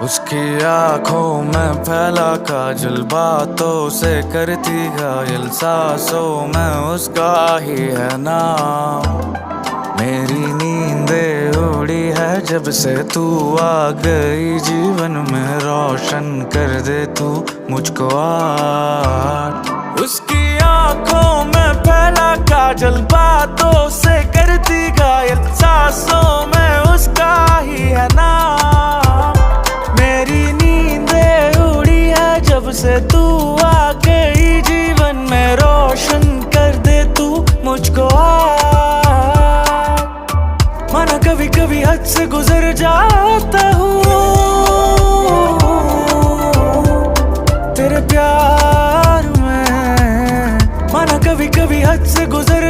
उसकी आंखों में फैला काजल, बातों से करती घायल, सांसों में उसका ही है नाम। मेरी नींदें उड़ी है जब से तू आ गई जीवन में, रोशन कर दे तू मुझको आज। उसकी आंखों में फैला काजल, बातों से करती घायल, सांसों में उसका ही है नाम। मेरी नींदें उड़ी है जब से तू आ गई जीवन में, रोशन कर दे तू मुझको आज। माना कभी कभी हद से गुजर जाता हूँ तेरे प्यार में, माना कभी कभी हद से गुजर